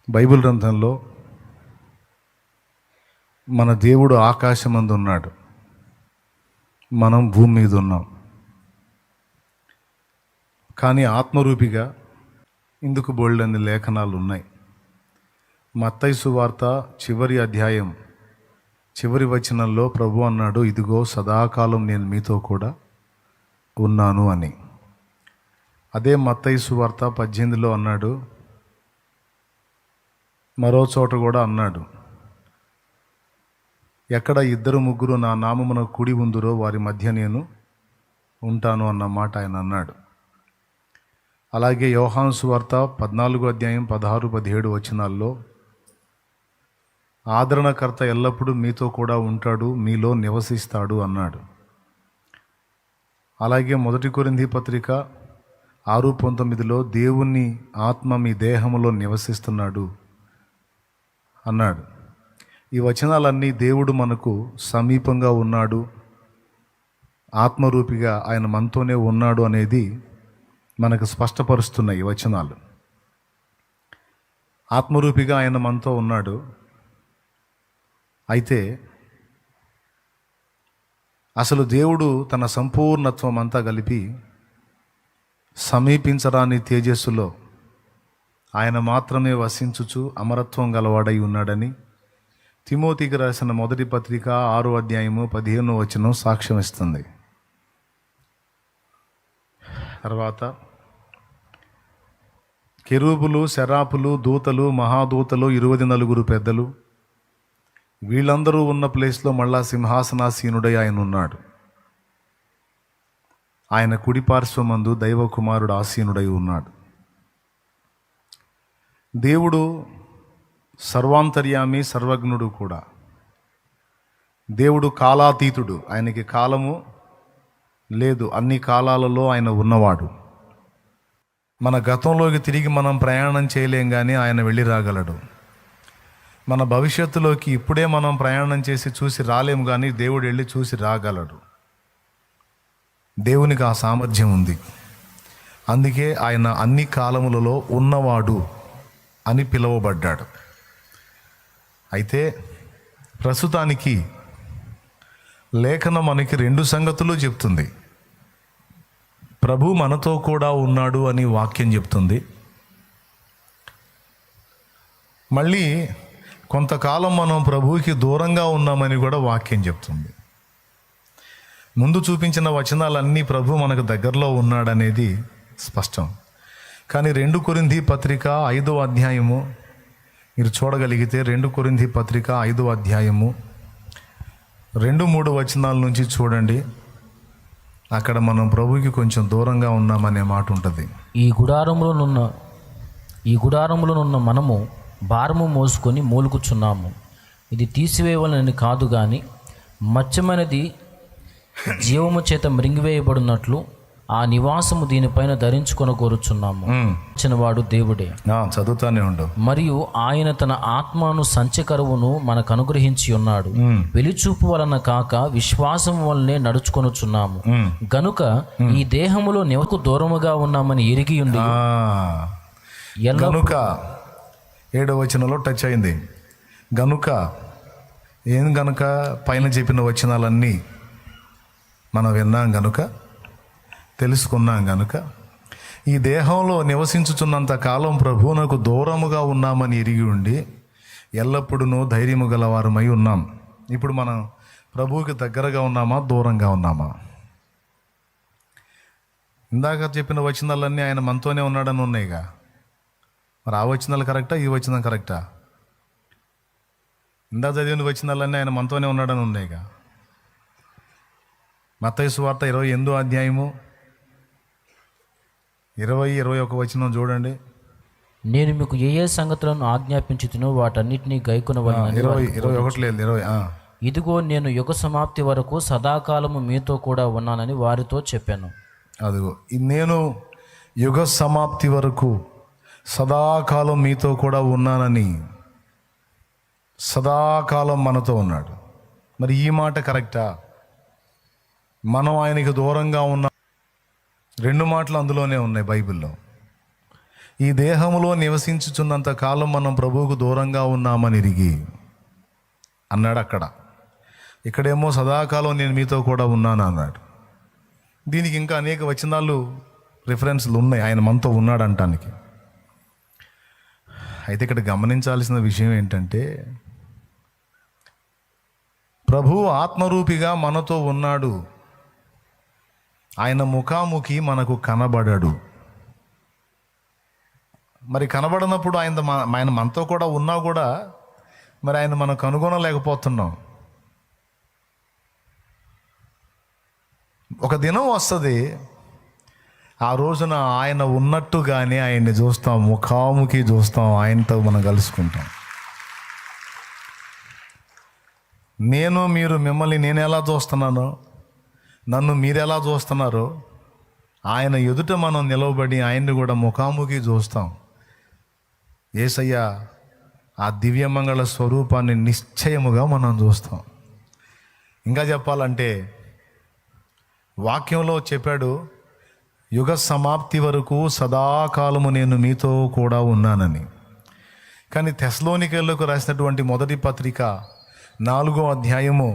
Bible గ్రంథంలో మన దేవుడు ఆకాశమందు ఉన్నాడు, మనం భూమి మీద ఉన్నాం. కానీ ఆత్మరూపిగా ఇందుకు బోల్డన్ని లేఖనాలు ఉన్నాయి. మత్తయి సువార్త చివరి అధ్యాయం చివరి వచనంలో ప్రభు అన్నాడు, ఇదిగో సదాకాలం నేను మీతో కూడా ఉన్నాను అని. అదే మత్తయి సువార్త 18లో అన్నాడు. మరో చోట కూడా అన్నాడు, ఎక్కడ 2-3 నా నామమున కూడి ఉందురో వారి మధ్య నేను ఉంటాను అన్న మాట ఆయన అన్నాడు. అలాగే యోహాను సువార్త 14వ అధ్యాయం 16-17 వచనాల్లో ఆదరణకర్త ఎల్లప్పుడూ మీతో కూడా ఉంటాడు, మీలో నివసిస్తాడు అన్నాడు. అలాగే 1 కొరింథీ పత్రిక 6:19లో దేవుని ఆత్మ మీ దేహములో నివసిస్తున్నాడు అన్నాడు. ఈ వచనాలన్నీ దేవుడు మనకు సమీపంగా ఉన్నాడు, ఆత్మరూపిగా ఆయన మనతోనే ఉన్నాడు అనేది మనకు స్పష్టపరుస్తున్నాయి ఈ వచనాలు. ఆత్మరూపిగా ఆయన మనతో ఉన్నాడు. అయితే అసలు దేవుడు తన సంపూర్ణత్వం అంతా కలిపి సమీపించరాని తేజస్సులో ఆయన మాత్రమే వసించుచు అమరత్వం గలవాడై ఉన్నాడని తిమోతికి రాసిన 1 పత్రిక 6వ అధ్యాయము 15వ వచనం సాక్ష్యం ఇస్తుంది. తర్వాత కెరూబులు, శరాపులు, దూతలు, మహాదూతలు, 24 పెద్దలు, వీళ్ళందరూ ఉన్న ప్లేస్లో మళ్ళా సింహాసనాసీనుడై ఆయన ఉన్నాడు. ఆయన కుడి పార్శ్వమందు దైవ కుమారుడు ఆసీనుడై ఉన్నాడు. దేవుడు సర్వాంతర్యామి, సర్వజ్ఞుడు కూడా. దేవుడు కాలాతీతుడు, ఆయనకి కాలము లేదు, అన్ని కాలాలలో ఆయన ఉన్నవాడు. మన గతంలోకి తిరిగి మనం ప్రయాణం చేయలేం, కానీ ఆయన వెళ్ళి రాగలడు. మన భవిష్యత్తులోకి ఇప్పుడే మనం ప్రయాణం చేసి చూసి రాలేము, కానీ దేవుడు వెళ్ళి చూసి రాగలడు. దేవునికి ఆ సామర్థ్యం ఉంది. అందుకే ఆయన అన్ని కాలములలో ఉన్నవాడు అని పిలువబడ్డాడు. అయితే ప్రస్తుతానికి లేఖనం మనకి 2 సంగతులు చెప్తుంది. ప్రభు మనతో కూడా ఉన్నాడు అని వాక్యం చెప్తుంది. మళ్ళీ కొంతకాలం మనం ప్రభువుకి దూరంగా ఉన్నామని కూడా వాక్యం చెప్తుంది. ముందు చూపించిన వచనాలన్నీ ప్రభు మనకు దగ్గరలో ఉన్నాడనేది స్పష్టం. కానీ 2 కొరింథీ పత్రిక 5వ అధ్యాయము మీరు చూడగలిగితే, 2 కొరింథీ పత్రిక 5వ అధ్యాయము 2-3 వచనాల నుంచి చూడండి. అక్కడ మనం ప్రభువుకి కొంచెం దూరంగా ఉన్నామనే మాట ఉంటుంది. ఈ గుడారములోనున్న మనము భారము మోసుకొని మూలుకుచున్నాము. ఇది తీసివేయవలనని కాదు, కానీ మత్స్యమైనది జీవము చేత మృంగివేయబడినట్లు ఆ నివాసము దీనిపైన ధరించుకొని కోరుచున్నాము. వాడు దేవుడే. చదువుతానే ఉండు. మరియు ఆయన తన ఆత్మను సంచకరువును మనకు అనుగ్రహించి ఉన్నాడు. వెలిచూపు వలన కాక విశ్వాసం వలనే నడుచుకొనుచున్నాము. గనుక ఈ దేహములో నెవకు దూరముగా ఉన్నామని ఎరిగి ఉండి, గనుక 7వ వచనంలో టచ్ అయింది. గనుక ఏం గనుక? పైన చెప్పిన వచనాలన్నీ మనం విన్నాం గనుక, తెలుసుకున్నాం గనుక, ఈ దేహంలో నివసించుచున్నంత కాలం ప్రభువునకు దూరముగా ఉన్నామని ఎరిగి ఉండి ఎల్లప్పుడూ ధైర్యము గలవారమై ఉన్నాం. ఇప్పుడు మనం ప్రభువుకి దగ్గరగా ఉన్నామా, దూరంగా ఉన్నామా? ఇందాక చెప్పిన వచనాలన్నీ ఆయన మనతోనే ఉన్నాడని ఉన్నాయిగా. మరి ఆ వచనాలు కరెక్టా, ఈ వచనం కరెక్టా? ఇందాక చదివిన వచనాలన్నీ ఆయన మనతోనే ఉన్నాడని ఉన్నాయిగా. మత్తయి సువార్త 28వ అధ్యాయము 20-21 వచనం చూడండి. నేను మీకు ఏ సంగతులను ఆజ్ఞాపించుతునో వాటన్నిటినీ గైకొనవలెనని. 21 లేదు, 20. ఇదిగో నేను యుగ సమాప్తి వరకు సదాకాలము మీతో కూడా ఉన్నానని వారితో చెప్పాను. అదిగో నేను యుగ సమాప్తి వరకు సదాకాలం మీతో కూడా ఉన్నానని, సదాకాలం మనతో ఉన్నాడు. మరి ఈ మాట కరెక్టా? మనం ఆయనకి దూరంగా ఉన్న 2 మాటలు అందులోనే ఉన్నాయి బైబిల్లో. ఈ దేహములో నివసించుచున్నంత కాలం మనం ప్రభువుకు దూరంగా ఉన్నామని ఎరిగి అన్నాడు అక్కడ. ఇక్కడేమో సదాకాలం నేను మీతో కూడా ఉన్నాను అన్నాడు. దీనికి ఇంకా అనేక వచనాలు రిఫరెన్స్లు ఉన్నాయి ఆయన మనతో ఉన్నాడు అంటానికి. అయితే ఇక్కడ గమనించాల్సిన విషయం ఏంటంటే, ప్రభువు ఆత్మరూపిగా మనతో ఉన్నాడు, ఆయన ముఖాముఖి మనకు కనబడడు. మరి కనబడినప్పుడు ఆయన మనతో కూడా ఉన్నా కూడా మరి ఆయన మనం కనుగొనలేకపోతున్నాం. ఒక దినం వస్తుంది, ఆ రోజున ఆయన ఉన్నట్టుగానే ఆయన్ని చూస్తాం, ముఖాముఖి చూస్తాం, ఆయనతో మనం కలుసుకుంటాం. మిమ్మల్ని నేను ఎలా చూస్తున్నానో, నన్ను మీరు ఎలా చూస్తున్నారో, ఆయన ఎదుట మనం నిలవబడి ఆయన్ని కూడా ముఖాముఖి చూస్తాం. యేసయ్య ఆ దివ్యమంగళ స్వరూపాన్ని నిశ్చయముగా మనం చూస్తాం. ఇంకా చెప్పాలంటే వాక్యంలో చెప్పాడు, యుగ సమాప్తి వరకు సదాకాలము నేను మీతో కూడా ఉన్నానని. కానీ తెస్సలోనికీయులకు రాసినటువంటి మొదటి పత్రిక 4వ అధ్యాయము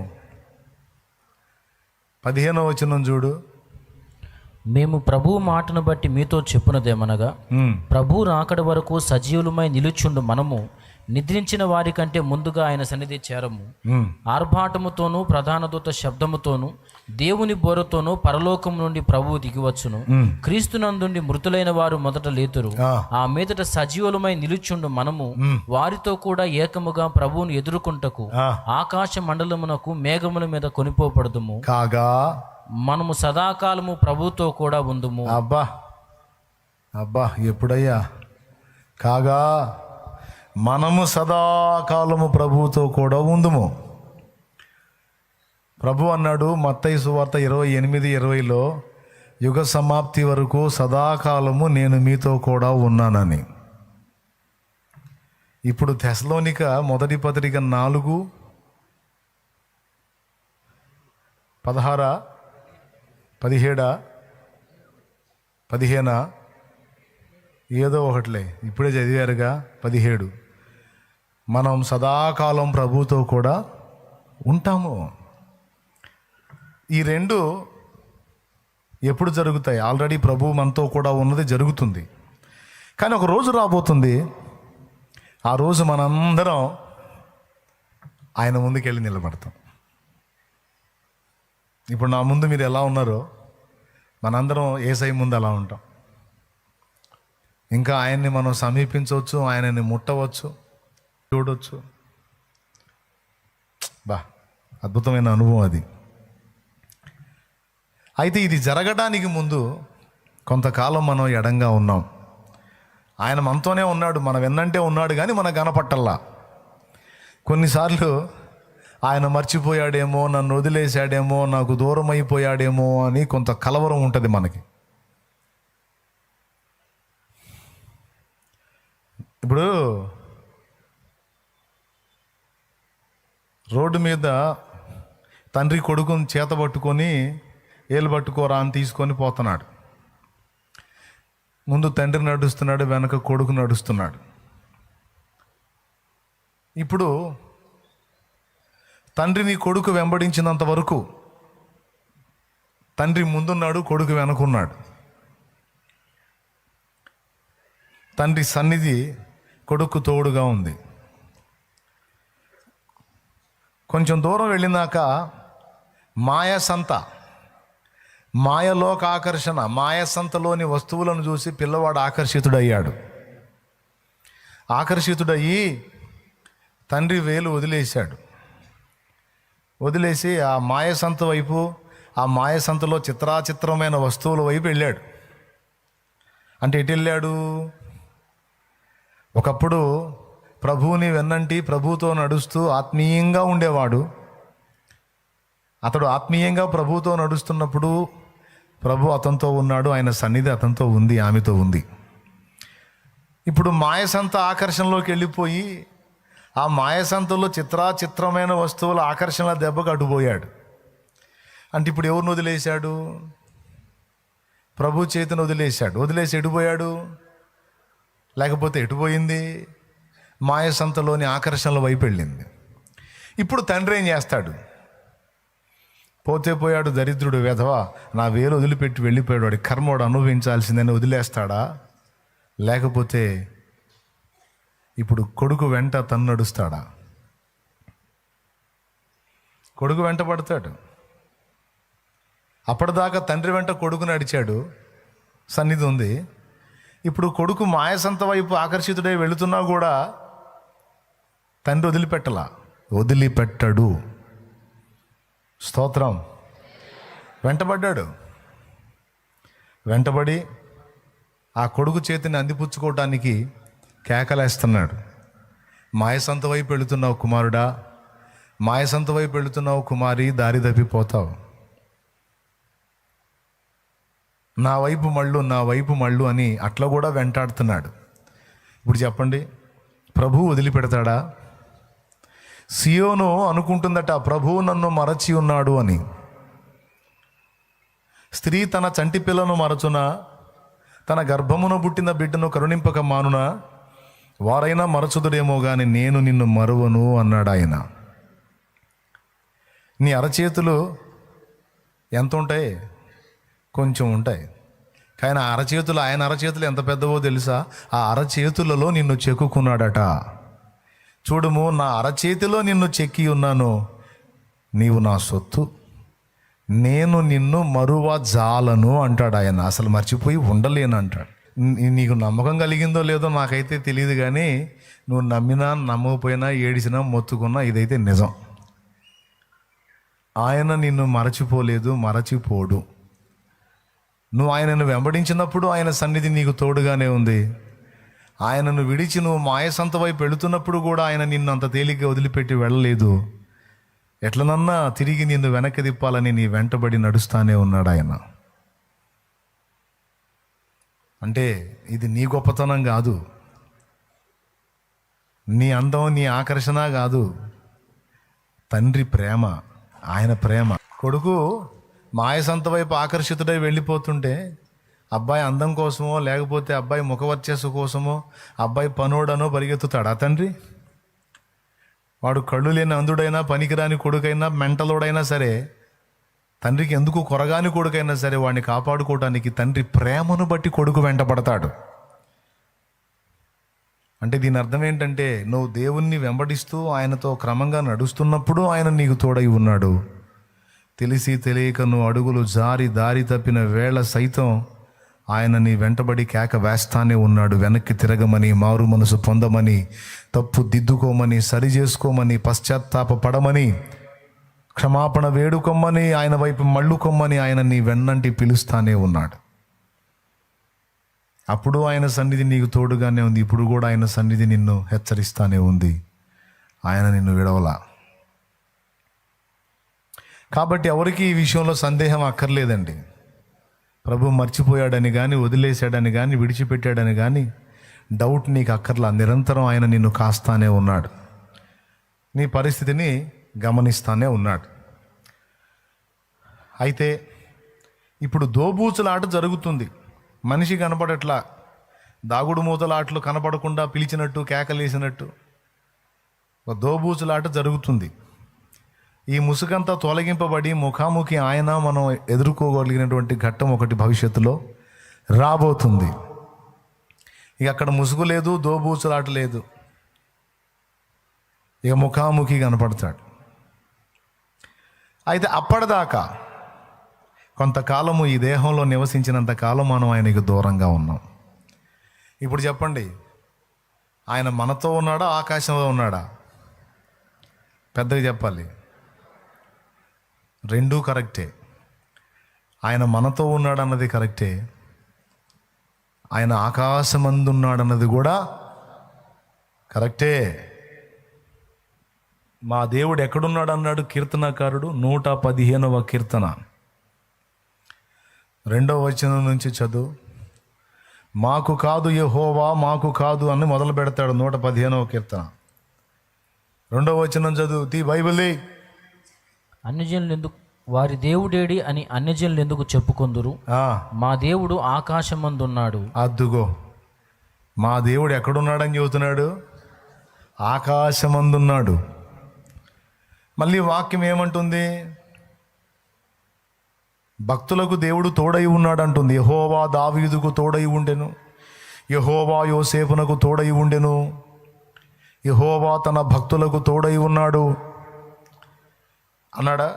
15వ వచనం చూడు. మేము ప్రభువు మాటను బట్టి మీతో చెప్పునదేమనగా, ప్రభు రాకడ వరకు సజీవులమై నిలుచుండు మనము నిద్రించిన వారి కంటే ముందుగా ఆయన సన్నిధి చేరము. ఆర్భాటముతోనూ ప్రధాన దూత శబ్దముతోనూ దేవుని బోరతోనూ పరలోకం నుండి ప్రభువు దిగివచ్చును. క్రీస్తునందుండి మృతులైన వారు మొదట లేతురు. ఆ మీదట సజీవులమై నిలుచుండు మనము వారితో కూడా ఏకముగా ప్రభువును ఎదుర్కొంటకు ఆకాశ మండలమునకు మేఘముల మీద కొనిపోబడుదుము. కాగా మనము సదాకాలము ప్రభుతో కూడా ఉందుము. అబ్బా అబ్బా ఎప్పుడయ్యా? కాగా మనము సదాకాలము ప్రభువుతో కూడా ఉందుము. ప్రభు అన్నాడు మత్తయి సువార్త 28:20లో, యుగ సమాప్తి వరకు సదాకాలము నేను మీతో కూడా ఉన్నానని. ఇప్పుడు తెస్సలోనిక మొదటి పత్రిక 4:16, 17, 15 ఏదో ఒకటిలే, ఇప్పుడే చదివారుగా 17. మనం సదాకాలం ప్రభుతో కూడా ఉంటాము. ఈ రెండు ఎప్పుడు జరుగుతాయి? ఆల్రెడీ ప్రభు మనతో కూడా ఉన్నది జరుగుతుంది. కానీ ఒక రోజు రాబోతుంది, ఆ రోజు మనందరం ఆయన ముందుకెళ్ళి నిలబడతాం. ఇప్పుడు నా ముందు మీరు ఎలా ఉన్నారో మనందరం యేసయ్య ముందు అలా ఉంటాం. ఇంకా ఆయన్ని మనం సమీపించవచ్చు, ఆయనని ముట్టవచ్చు, చూడవచ్చు. అద్భుతమైన అనుభవం అది. అయితే ఇది జరగడానికి ముందు కొంతకాలం మనం ఎడంగా ఉన్నాం. ఆయన మనతోనే ఉన్నాడు, మన వెన్నంటే ఉన్నాడు, కానీ మనకు కనపట్టల్లా. కొన్నిసార్లు ఆయన మర్చిపోయాడేమో, నన్ను వదిలేశాడేమో, నాకు దూరం అయిపోయాడేమో అని కొంత కలవరం ఉంటుంది మనకి. ఇప్పుడు రోడ్డు మీద తండ్రి కొడుకుని చేత పట్టుకొని ఏలు పట్టుకోరా అని తీసుకొని పోతున్నాడు. ముందు తండ్రి నడుస్తున్నాడు, వెనక కొడుకు నడుస్తున్నాడు. ఇప్పుడు తండ్రిని కొడుకు వెంబడించినంత వరకు తండ్రి ముందున్నాడు, కొడుకు వెనకున్నాడు. తండ్రి సన్నిధి కొడుకు తోడుగా ఉంది. కొంచెం దూరం వెళ్ళినాక మాయలోక ఆకర్షణ, మాయసంతలోని వస్తువులను చూసి పిల్లవాడు ఆకర్షితుడయ్యాడు. ఆకర్షితుడయ్యి తండ్రి వేలు వదిలేసి ఆ మాయసంత వైపు, ఆ మాయసంతలో చిత్రాచిత్రమైన వస్తువుల వైపు వెళ్ళాడు. అంటే ఎటు వెళ్ళాడు? ఒకప్పుడు ప్రభువుని వెన్నంటి ప్రభువుతో నడుస్తూ ఆత్మీయంగా ఉండేవాడు. అతడు ఆత్మీయంగా ప్రభువుతో నడుస్తున్నప్పుడు ప్రభు అతనితో ఉన్నాడు, ఆయన సన్నిధి అతనితో ఉంది, ఆమెతో ఉంది. ఇప్పుడు మాయసంత ఆకర్షణలోకి వెళ్ళిపోయి ఆ మాయసంతలో చిత్రాచిత్రమైన వస్తువుల ఆకర్షణ దెబ్బకు అడ్డుపోయాడు. అంటే ఇప్పుడు ఎవరిని వదిలేశాడు? ప్రభు చేతిని వదిలేశాడు. వదిలేసి ఎడిపోయాడు? లేకపోతే ఎటు పోయింది? మాయసంతలోని ఆకర్షణల వైపు వెళ్ళింది. ఇప్పుడు తండ్రి ఏం చేస్తాడు? పోతే పోయాడు దరిద్రుడు వెధవ, నా వేలు వదిలిపెట్టి వెళ్ళిపోయాడు, వాడి కర్మోడు అనుభవించాల్సిందని వదిలేస్తాడా? లేకపోతే ఇప్పుడు కొడుకు వెంట తను నడుస్తాడా? కొడుకు వెంట పడతాడు. అప్పటిదాకా తండ్రి వెంట కొడుకు నడిచాడు, సన్నిధి ఉంది. ఇప్పుడు కొడుకు మాయసంత వైపు ఆకర్షితుడై వెళుతున్నా కూడా తండ్రి వదిలిపెట్టడు. స్తోత్రం. వెంటబడి ఆ కొడుకు చేతిని అందిపుచ్చుకోవటానికి కేకలేస్తున్నాడు. మాయసంత వైపు వెళుతున్నావు కుమారుడా, మాయసంత వైపు వెళుతున్నావు కుమారి, దారి తప్పిపోతావు. నా వైపు మళ్ళు అని అట్లా కూడా వెంటాడుతున్నాడు. ఇప్పుడు చెప్పండి, ప్రభువు వదిలిపెడతాడా? సియోను అనుకుంటుందట, ప్రభువు నన్ను మరచి ఉన్నాడు అని. స్త్రీ తన చంటి పిల్లను మరచునా, తన గర్భమును పుట్టిన బిడ్డను కరుణింపక మానునా? వారైనా మరచుదుడేమో కానీ నేను నిన్ను మరువను అన్నాడు ఆయన. నీ అరచేతులు ఎంత ఉంటాయి? కొంచెం ఉంటాయి. కానీ ఆయన అరచేతులు ఎంత పెద్దవో తెలుసా? ఆ అరచేతులలో నిన్ను చెక్కుకున్నాడట. చూడుము, నా అరచేతిలో నిన్ను చెక్కి ఉన్నాను, నీవు నా సొత్తు, నేను నిన్ను మరువ జాలను అంటాడు ఆయన. అసలు మర్చిపోయి ఉండలేను అంటాడు. నీకు నమ్మకం కలిగిందో లేదో నాకైతే తెలియదు, కానీ నువ్వు నమ్మినా నమ్మకపోయినా ఏడిచినా మొత్తుకున్నా ఇదైతే నిజం. ఆయన నిన్ను మరచిపోలేదు, మరచిపోడు. నువ్వు ఆయనను వెంబడించినప్పుడు ఆయన సన్నిధి నీకు తోడుగానే ఉంది. ఆయనను విడిచి నువ్వు మాయసంత వైపు వెళుతున్నప్పుడు కూడా ఆయన నిన్ను అంత తేలిక వదిలిపెట్టి వెళ్ళలేదు. ఎట్లనన్నా తిరిగి నిన్ను వెనక్కి తిప్పాలని నీ వెంటబడి నడుస్తానే ఉన్నాడు ఆయన. అంటే ఇది నీ గొప్పతనం కాదు, నీ అందం, నీ ఆకర్షణ కాదు, తండ్రి ప్రేమ, ఆయన ప్రేమ. కొడుకు మాయసంత వైపు ఆకర్షితుడై వెళ్ళిపోతుంటే అబ్బాయి అందం కోసమో, లేకపోతే అబ్బాయి ముఖవర్చస్సు కోసమో, అబ్బాయి పనోడనో పరిగెత్తుతాడా తండ్రి? వాడు కళ్ళు లేని అందుడైనా, పనికిరాని కొడుకైనా, మెంటలోడైనా సరే, తండ్రికి ఎందుకు కొరగాని కొడుకైనా సరే, వాడిని కాపాడుకోవడానికి తండ్రి ప్రేమను బట్టి కొడుకు వెంటపడతాడు. అంటే దీని అర్థం ఏంటంటే, నువ్వు దేవుణ్ణి వెంబడిస్తూ ఆయనతో క్రమంగా నడుస్తున్నప్పుడు ఆయన నీకు తోడై ఉన్నాడు. తెలిసి తెలియక నువ్వు అడుగులు జారి దారి తప్పిన వేళ సైతం ఆయన నీ వెంటబడి కేక వేస్తానే ఉన్నాడు. వెనక్కి తిరగమని, మారు మనసు పొందమని, తప్పు దిద్దుకోమని, సరి చేసుకోమని, పశ్చాత్తాప పడమని, క్షమాపణ వేడుకొమ్మని, ఆయన వైపు మళ్ళుకొమ్మని ఆయన నీ వెన్నంటి పిలుస్తానే ఉన్నాడు. అప్పుడు ఆయన సన్నిధి నీకు తోడుగానే ఉంది. ఇప్పుడు కూడా ఆయన సన్నిధి నిన్ను హెచ్చరిస్తానే ఉంది. ఆయన నిన్ను విడవలా. కాబట్టి ఎవరికి ఈ విషయంలో సందేహం అక్కర్లేదండి. ప్రభు మర్చిపోయాడని కానీ, వదిలేశాడని కానీ, విడిచిపెట్టాడని కానీ డౌట్ నీకు అక్కర్లా. నిరంతరం ఆయన నిన్ను కాస్తానే ఉన్నాడు, నీ పరిస్థితిని గమనిస్తానే ఉన్నాడు. అయితే ఇప్పుడు దోబూచులాట జరుగుతుంది. మనిషి కనపడట్లా, దాగుడు మూతలాటలు కనపడకుండా పిలిచినట్టు, కేకలేసినట్టు ఒక దోబూచులాట జరుగుతుంది. ఈ ముసుగంతా తొలగింపబడి ముఖాముఖి ఆయన మనం ఎదుర్కోగలిగినటువంటి ఘట్టం ఒకటి భవిష్యత్తులో రాబోతుంది. ఇక అక్కడ ముసుగు లేదు, దోబూచులాట లేదు, ఇక ముఖాముఖి కనపడతాడు. అయితే అప్పటిదాకా కొంతకాలము ఈ దేహంలో నివసించినంత కాలం మనం ఆయనకు దూరంగా ఉన్నాం. ఇప్పుడు చెప్పండి, ఆయన మనతో ఉన్నాడా, ఆకాశంలో ఉన్నాడా? పెద్దగా చెప్పాలి. రెండూ కరెక్టే. ఆయన మనతో ఉన్నాడన్నది కరెక్టే, ఆయన ఆకాశమందున్నాడన్నది కూడా కరెక్టే. మా దేవుడు ఎక్కడున్నాడు అన్నాడు కీర్తనకారుడు 115వ కీర్తన 2వ వచనం నుంచి చదువు. మాకు కాదు యెహోవా, మాకు కాదు అని మొదలు పెడతాడు 115వ కీర్తన. 2వ వచనం చదువు, తీ బైబిల్. అన్యజనులు ఎందుకు వారి దేవుడేడి అని అన్యజనులు ఎందుకు చెప్పుకొందురు? మా దేవుడు ఆకాశమందున్నాడు. అద్దుగో, మా దేవుడు ఎక్కడున్నాడని చెబుతున్నాడు? ఆకాశమందున్నాడు. మళ్ళీ వాక్యం ఏమంటుంది? భక్తులకు దేవుడు తోడై ఉన్నాడు అంటుంది. యెహోవా దావీదుకు తోడై ఉండెను, యెహోవా యోసేపునకు తోడై ఉండెను, యెహోవా తన భక్తులకు తోడై ఉన్నాడు అన్నాడా?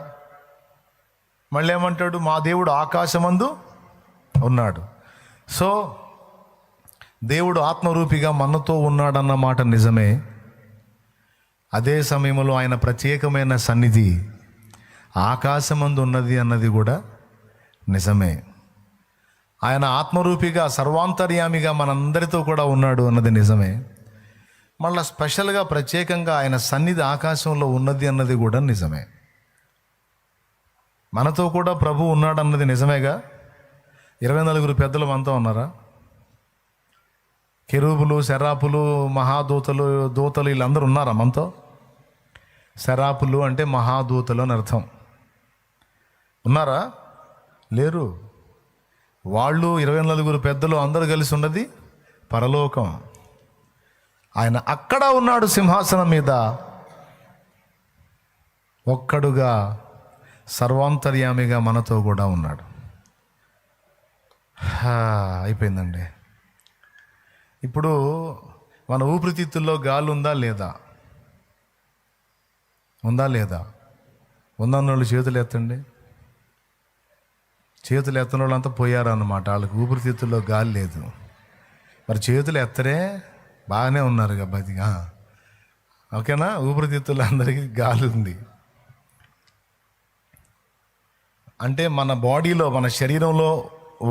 మళ్ళీ ఏమంటాడు? మా దేవుడు ఆకాశమందు ఉన్నాడు. సో దేవుడు ఆత్మరూపిగా మనతో ఉన్నాడన్నమాట నిజమే. అదే సమయంలో ఆయన ప్రత్యేకమైన సన్నిధి ఆకాశమందు ఉన్నది అన్నది కూడా నిజమే. ఆయన ఆత్మరూపిగా సర్వాంతర్యామిగా మనందరితో కూడా ఉన్నాడు అన్నది నిజమే. మళ్ళీ స్పెషల్గా ప్రత్యేకంగా ఆయన సన్నిధి ఆకాశంలో ఉన్నది అన్నది కూడా నిజమే. మనతో కూడా ప్రభు ఉన్నాడు అన్నది నిజమేగా. 24 పెద్దలు మనతో ఉన్నారా? కెరూబులు, శరాపులు, మహాదూతలు, దూతలు వీళ్ళందరూ ఉన్నారా మనతో? శరాపులు అంటే మహాదూతలు అని అర్థం. ఉన్నారా? లేరు. వాళ్ళు 24 పెద్దలు అందరూ కలిసి ఉన్నది పరలోకం. ఆయన అక్కడ ఉన్నాడు సింహాసనం మీద, ఒక్కడుగా సర్వాంతర్యామిగా మనతో కూడా ఉన్నాడు. అయిపోయిందండి. ఇప్పుడు మన ఊపిరితిత్తుల్లో గాలి ఉందా లేదా? ఉందా లేదా? ఉందన్నోళ్ళు చేతులు ఎత్తండి. చేతులు ఎత్తని వాళ్ళంతా పోయారన్నమాట. వాళ్ళకి ఊపిరితిత్తుల్లో గాలి లేదు. మరి చేతులు ఎత్తరే బాగానే ఉన్నారు బతిగా. ఓకేనా? ఊపిరితిత్తుల్లో అందరికీ గాలి ఉంది. అంటే మన బాడీలో, మన శరీరంలో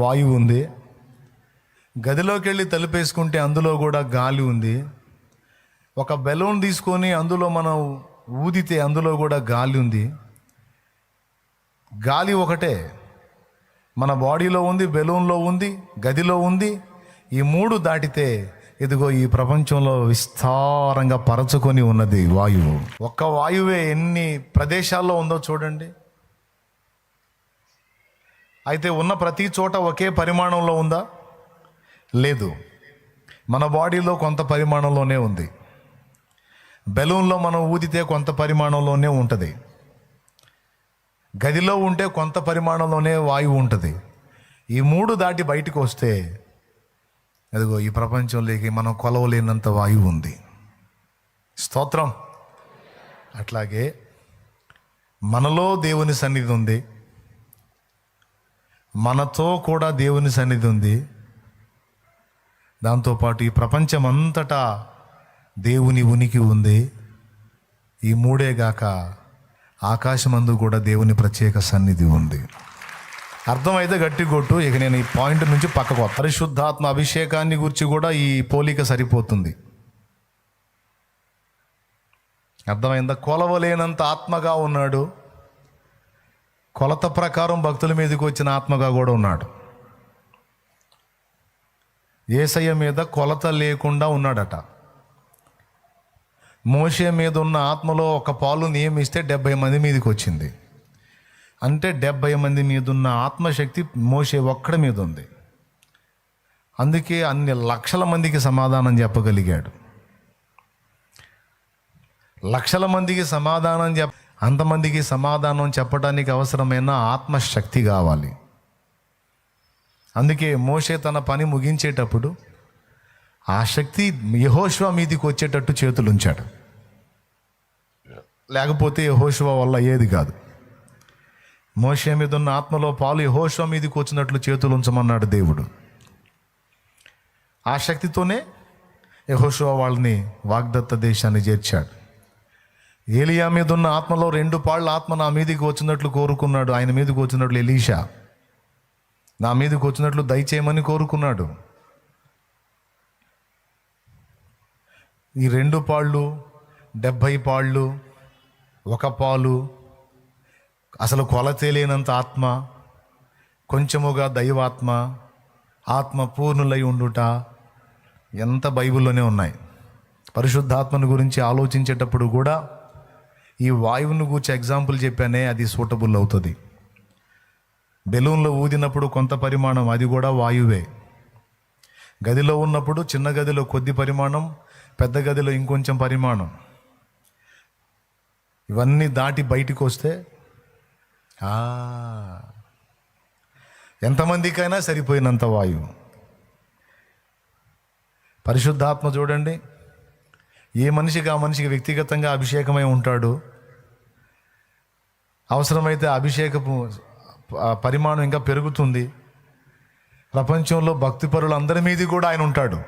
వాయువు ఉంది. గదిలోకి వెళ్ళి తలుపేసుకుంటే అందులో కూడా గాలి ఉంది. ఒక బెలూన్ తీసుకొని అందులో మనం ఊదితే అందులో కూడా గాలి ఉంది. గాలి ఒకటే మన బాడీలో ఉంది, బెలూన్లో ఉంది, గదిలో ఉంది. ఈ 3 దాటితే ఇదిగో ఈ ప్రపంచంలో విస్తారంగా పరచుకొని ఉన్నది వాయువు. ఒక్క వాయువే ఎన్ని ప్రదేశాల్లో ఉందో చూడండి. అయితే ఉన్న ప్రతి చోట ఒకే పరిమాణంలో ఉందా? లేదు. మన బాడీలో కొంత పరిమాణంలోనే ఉంది. బెలూన్లో మనం ఊదితే కొంత పరిమాణంలోనే ఉంటుంది. గదిలో ఉంటే కొంత పరిమాణంలోనే వాయువు ఉంటుంది. ఈ 3 దాటి బయటకు వస్తే అదిగో ఈ ప్రపంచంలోకి మనం కొలవలేనంత వాయువు ఉంది. స్తోత్రం. అట్లాగే మనలో దేవుని సన్నిధి ఉంది, మనతో కూడా దేవుని సన్నిధి ఉంది. దాంతోపాటు ఈ ప్రపంచమంతటా దేవుని ఉనికి ఉంది. ఈ 3 గాక ఆకాశమందు కూడా దేవుని ప్రత్యేక సన్నిధి ఉంది. అర్థమైతే గట్టి కొట్టు. ఇక నేను ఈ పాయింట్ నుంచి పక్కకు పరిశుద్ధాత్మ అభిషేకాన్ని గురించి కూడా ఈ పోలిక సరిపోతుంది. అర్థమైందా? కొలవలేనంత ఆత్మగా ఉన్నాడు. కొలత ప్రకారం భక్తుల మీదకి వచ్చిన ఆత్మగా కూడా ఉన్నాడు. యేసయ్య మీద కొలత లేకుండా ఉన్నాడట. మోషే మీద ఉన్న ఆత్మలో ఒక పాలు నియమిస్తే 70 మంది మీదకి వచ్చింది. అంటే 70 మంది మీద ఉన్న ఆత్మశక్తి మోషే ఒక్కడి మీద ఉంది. అందుకే అన్ని లక్షల మందికి సమాధానం చెప్పగలిగాడు. లక్షల మందికి సమాధానం అంతమందికి సమాధానం చెప్పడానికి అవసరమైన ఆత్మశక్తి కావాలి. అందుకే మోషే తన పని ముగించేటప్పుడు ఆ శక్తి యెహోషువ మీదికి వచ్చేటట్టు చేతులు ఉంచాడు. లేకపోతే యెహోషువ వల్ల ఏది కాదు. మోషే మీద ఉన్న ఆత్మలో పాలు యెహోషువ మీదకి వచ్చినట్లు చేతులు ఉంచమన్నాడు దేవుడు. ఆ శక్తితోనే యెహోషువ వాళ్ళని వాగ్దత్త దేశాన్ని చేర్చాడు. ఏలియా మీద ఉన్న ఆత్మలో 2 పాళ్ళ ఆత్మ నా మీదకి వచ్చినట్లు కోరుకున్నాడు. ఆయన మీదకి వచ్చినట్లు ఎలీషా నా మీదకి వచ్చినట్లు దయచేయమని కోరుకున్నాడు. ఈ 2 పాళ్ళు, 70 పాళ్ళు, 1 పాలు, అసలు కొలతేలేనంత ఆత్మ, కొంచెముగా దైవాత్మ, ఆత్మ పూర్ణులై ఉండుట ఎంత బైబిల్లోనే ఉన్నాయి. పరిశుద్ధాత్మను గురించి ఆలోచించేటప్పుడు కూడా ఈ వాయువును గురించి ఎగ్జాంపుల్ చెప్పానే, అది సూటబుల్ అవుతుంది. బెలూన్లో ఊదినప్పుడు కొంత పరిమాణం, అది కూడా వాయువే. గదిలో ఉన్నప్పుడు చిన్న గదిలో కొద్ది పరిమాణం, పెద్ద గదిలో ఇంకొంచెం పరిమాణం. ఇవన్నీ దాటి బయటికి వస్తే ఎంతమందికైనా సరిపోయినంత వాయువు. పరిశుద్ధాత్మ చూడండి, ఏ మనిషికి ఆ మనిషికి వ్యక్తిగతంగా అభిషేకమై ఉంటాడు. అవసరమైతే అభిషేకపు పరిమాణం ఇంకా పెరుగుతుంది. ప్రపంచంలో భక్తిపరులందరి మీద కూడా ఆయన ఉంటాడు.